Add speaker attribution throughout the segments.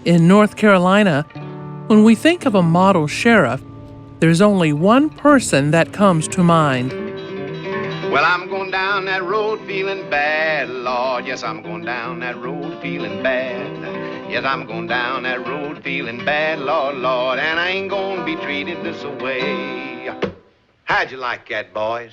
Speaker 1: In North Carolina, when we think of a model sheriff, there's only one person that comes to mind.
Speaker 2: Well, I'm going down that road feeling bad, Lord. Yes, I'm going down that road feeling bad. Yes, I'm going down that road feeling bad, Lord, Lord. And I ain't going to be treated this way. How'd you like that, boys?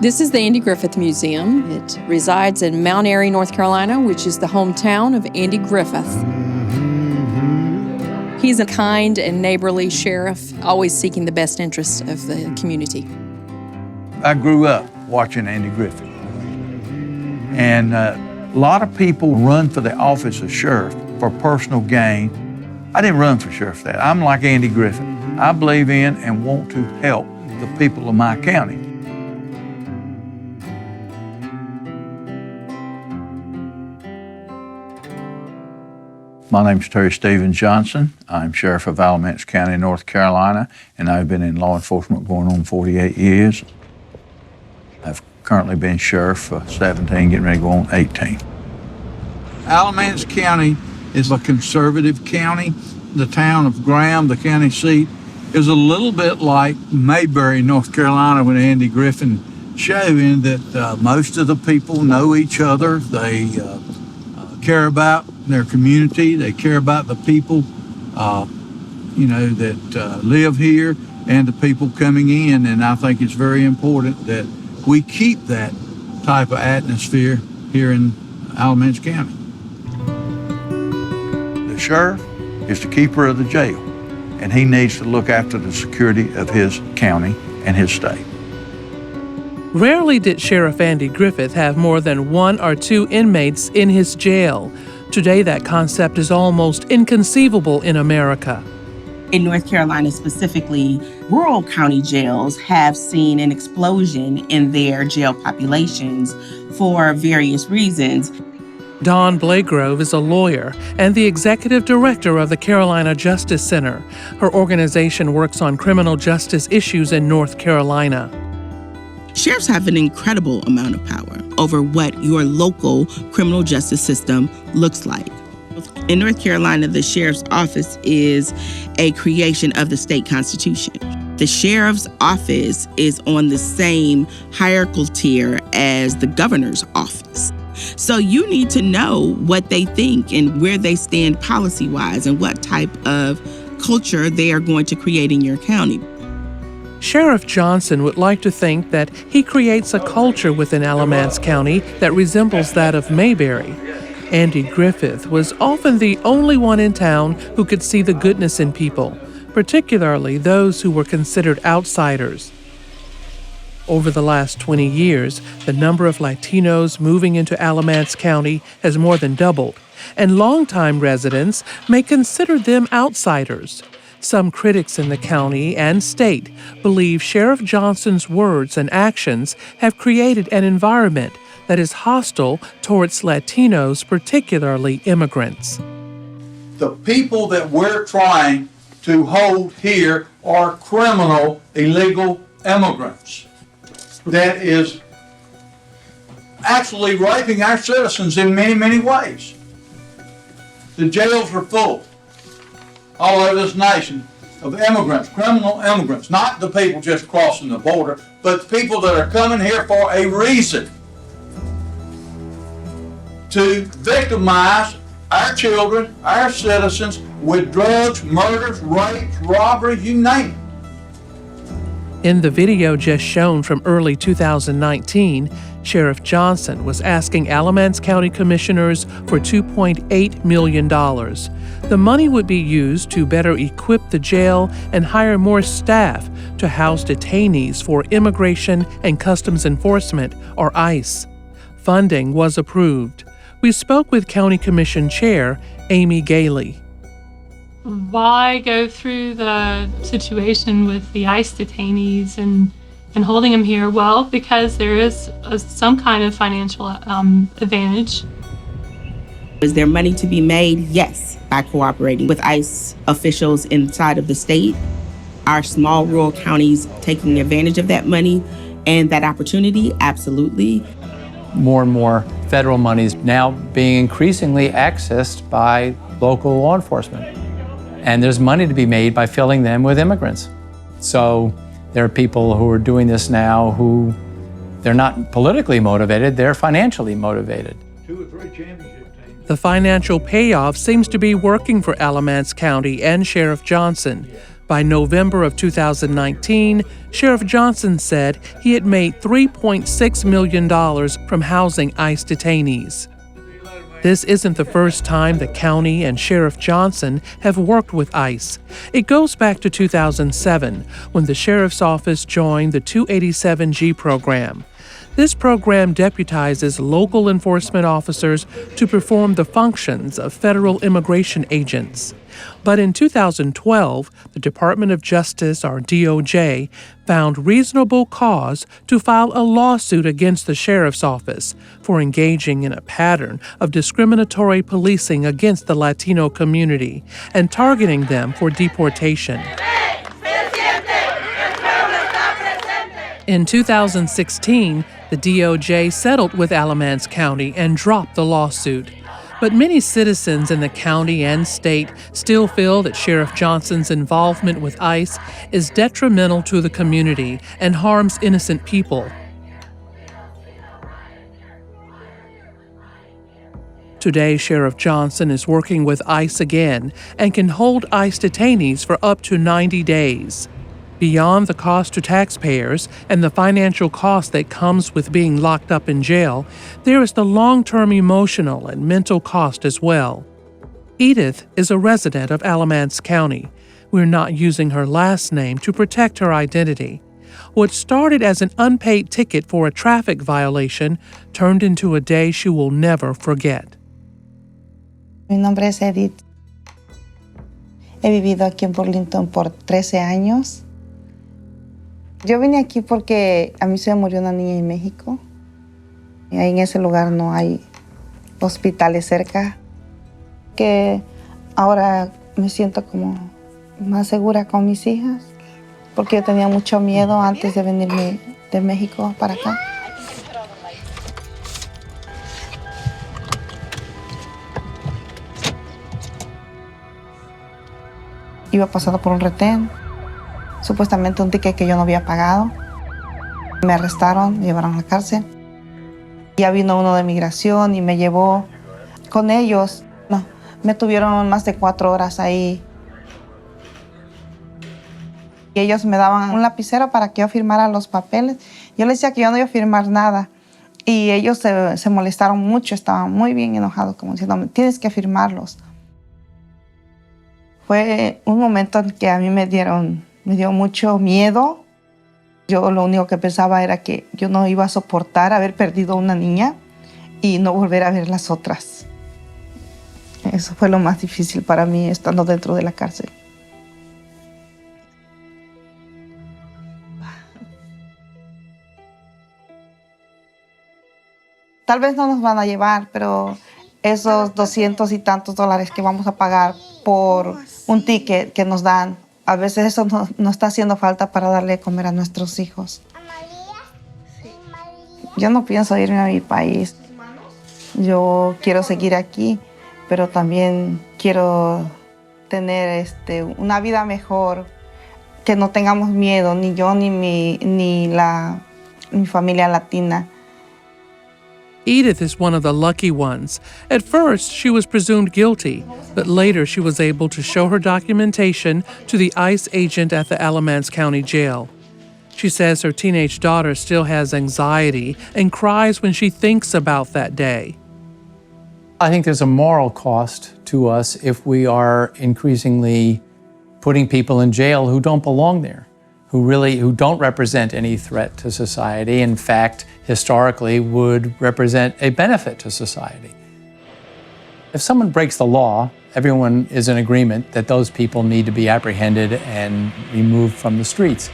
Speaker 3: This is the Andy Griffith Museum. It resides in Mount Airy, North Carolina, which is the hometown of Andy Griffith. He's a kind and neighborly sheriff, always seeking the best interests of the community.
Speaker 4: I grew up watching Andy Griffith. And a lot of people run for the office of sheriff for personal gain. I didn't run for sheriff for that. I'm like Andy Griffith. I believe in and want to help the people of my county. My name is Terry Stephen Johnson. I'm Sheriff of Alamance County, North Carolina, and I've been in law enforcement going on 48 years. I've currently been sheriff for 17, getting ready to go on 18. Alamance County is a conservative county. The town of Graham, the county seat, is a little bit like Mayberry, North Carolina, when Andy Griffith showed in that most of the people know each other. They care about their community. They care about the people, that live here and the people coming in. And I think it's very important that we keep that type of atmosphere here in Alamance County. The sheriff is the keeper of the jail, and he needs to look after the security of his county and his state.
Speaker 1: Rarely did Sheriff Andy Griffith have more than 1 or 2 inmates in his jail. Today, that concept is almost inconceivable in America.
Speaker 5: In North Carolina specifically, rural county jails have seen an explosion in their jail populations for various reasons.
Speaker 1: Dawn Blagrove is a lawyer and the executive director of the Carolina Justice Center. Her organization works on criminal justice issues in North Carolina.
Speaker 5: Sheriffs have an incredible amount of power over what your local criminal justice system looks like. In North Carolina, the sheriff's office is a creation of the state constitution. The sheriff's office is on the same hierarchical tier as the governor's office. So you need to know what they think and where they stand policy-wise and what type of culture they are going to create in your county.
Speaker 1: Sheriff Johnson would like to think that he creates a culture within Alamance County that resembles that of Mayberry. Andy Griffith was often the only one in town who could see the goodness in people, particularly those who were considered outsiders. Over the last 20 years, the number of Latinos moving into Alamance County has more than doubled, and longtime residents may consider them outsiders. Some critics in the county and state believe Sheriff Johnson's words and actions have created an environment that is hostile towards Latinos, particularly immigrants.
Speaker 4: The people that we're trying to hold here are criminal, illegal immigrants that is actually raping our citizens in many, many ways. The jails are full all over this nation of immigrants, criminal immigrants, not the people just crossing the border, but people that are coming here for a reason to victimize our children, our citizens with drugs, murders, rapes, robberies, you name it.
Speaker 1: In the video just shown from early 2019, Sheriff Johnson was asking Alamance County commissioners for $2.8 million. The money would be used to better equip the jail and hire more staff to house detainees for Immigration and Customs Enforcement, or ICE. Funding was approved. We spoke with County Commission Chair Amy Gailey.
Speaker 6: Why go through the situation with the ICE detainees and holding them here? Well, because there is some kind of financial advantage.
Speaker 5: Is there money to be made? Yes, by cooperating with ICE officials inside of the state. Our small rural counties taking advantage of that money and that opportunity? Absolutely.
Speaker 7: more and more federal monies now being increasingly accessed by local law enforcement. And there's money to be made by filling them with immigrants. So there are people who are doing this now who they're not politically motivated, they're financially motivated.
Speaker 4: 2 or 3 championship teams.
Speaker 1: The financial payoff seems to be working for Alamance County and Sheriff Johnson. By November of 2019, Sheriff Johnson said he had made $3.6 million from housing ICE detainees. This isn't the first time the county and Sheriff Johnson have worked with ICE. It goes back to 2007, when the Sheriff's Office joined the 287G program. This program deputizes local enforcement officers to perform the functions of federal immigration agents. But in 2012, the Department of Justice, or DOJ, found reasonable cause to file a lawsuit against the Sheriff's Office for engaging in a pattern of discriminatory policing against the Latino community and targeting them for deportation. In 2016, the DOJ settled with Alamance County and dropped the lawsuit. But many citizens in the county and state still feel that Sheriff Johnson's involvement with ICE is detrimental to the community and harms innocent people. Today, Sheriff Johnson is working with ICE again and can hold ICE detainees for up to 90 days. Beyond the cost to taxpayers and the financial cost that comes with being locked up in jail, there is the long-term emotional and mental cost as well. Edith is a resident of Alamance County. We're not using her last name to protect her identity. What started as an unpaid ticket for a traffic violation turned into a day she will never forget.
Speaker 8: Mi nombre es Edith. He vivido aquí en Burlington por 13 años. Yo vine aquí porque a mí se me murió una niña en México. Y ahí en ese lugar no hay hospitales cerca. Que ahora me siento como más segura con mis hijas. Porque yo tenía mucho miedo antes de venirme de México para acá. Iba pasando por un retén. Supuestamente un ticket que yo no había pagado. Me arrestaron, me llevaron a la cárcel. Ya vino uno de migración y me llevó con ellos. No, me tuvieron más de 4 horas ahí. Y ellos me daban un lapicero para que yo firmara los papeles. Yo les decía que yo no iba a firmar nada. Y ellos se molestaron mucho, estaban muy bien enojados, como diciendo, tienes que firmarlos. Fue un momento en que a mí me dio mucho miedo. Yo lo único que pensaba era que yo no iba a soportar haber perdido una niña y no volver a ver las otras. Eso fue lo más difícil para mí estando dentro de la cárcel. Tal vez no nos van a llevar, pero esos 200 y tantos dólares que vamos a pagar por un ticket que nos dan, a veces eso no está haciendo falta para darle de comer a nuestros hijos. Yo no pienso irme a mi país. Yo quiero seguir aquí, pero también quiero tener una vida mejor, que no tengamos miedo, ni yo ni mi familia latina.
Speaker 1: Edith is one of the lucky ones. At first, she was presumed guilty, but later she was able to show her documentation to the ICE agent at the Alamance County Jail. She says her teenage daughter still has anxiety and cries when she thinks about that day.
Speaker 7: I think there's a moral cost to us if we are increasingly putting people in jail who don't belong there, who don't represent any threat to society. In fact, historically would represent a benefit to society. If someone breaks the law, everyone is in agreement that those people need to be apprehended and removed from the streets.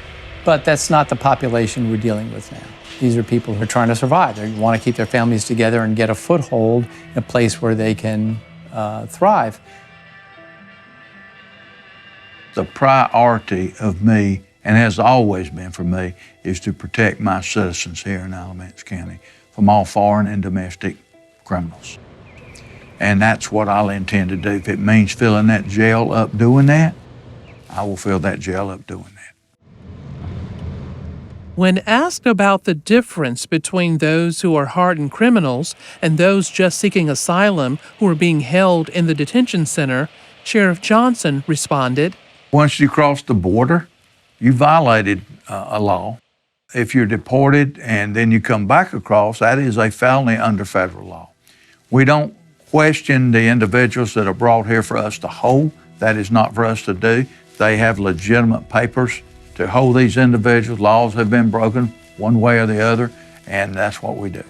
Speaker 7: But that's not the population we're dealing with now. These are people who are trying to survive. They want to keep their families together and get a foothold in a place where they can thrive.
Speaker 4: The priority of me, and has always been for me, is to protect my citizens here in Alamance County from all foreign and domestic criminals. And that's what I'll intend to do. If it means filling that jail up doing that, I will fill that jail up doing that.
Speaker 1: When asked about the difference between those who are hardened criminals and those just seeking asylum who are being held in the detention center, Sheriff Johnson responded,
Speaker 4: Once you cross the border, you violated a law. If you're deported and then you come back across, that is a felony under federal law. We don't question the individuals that are brought here for us to hold. That is not for us to do. They have legitimate papers to hold these individuals. Laws have been broken one way or the other, and that's what we do.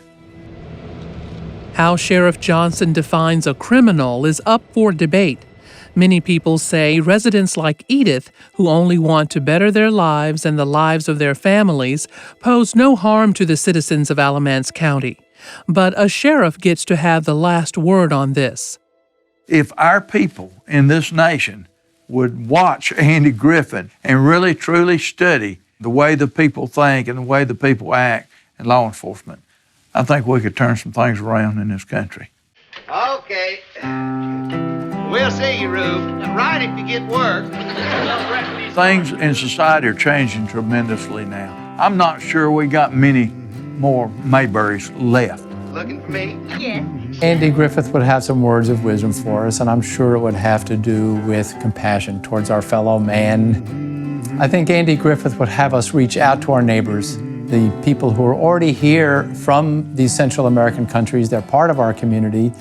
Speaker 1: How Sheriff Johnson defines a criminal is up for debate. Many people say residents like Edith, who only want to better their lives and the lives of their families, pose no harm to the citizens of Alamance County. But a sheriff gets to have the last word on this.
Speaker 4: If our people in this nation would watch Andy Griffith and really truly study the way the people think and the way the people act in law enforcement, I think we could turn some things around in this country.
Speaker 2: Okay. We'll see you, Rube. Right if you get work.
Speaker 4: Things in society are changing tremendously now. I'm not sure we got many more Mayberries left.
Speaker 2: Looking for me?
Speaker 7: Andy Griffith would have some words of wisdom for us, and I'm sure it would have to do with compassion towards our fellow man. I think Andy Griffith would have us reach out to our neighbors, the people who are already here from these Central American countries. They're part of our community,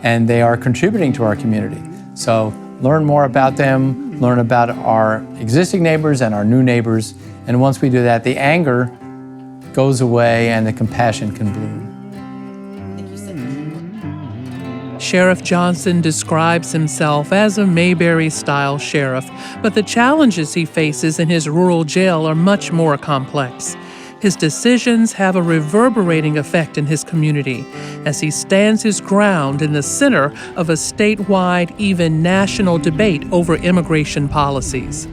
Speaker 7: and they are contributing to our community. So learn more about them, learn about our existing neighbors and our new neighbors, and once we do that, the anger goes away and the compassion can bloom.
Speaker 1: Sheriff Johnson describes himself as a Mayberry-style sheriff, but the challenges he faces in his rural jail are much more complex. His decisions have a reverberating effect in his community as he stands his ground in the center of a statewide, even national debate over immigration policies.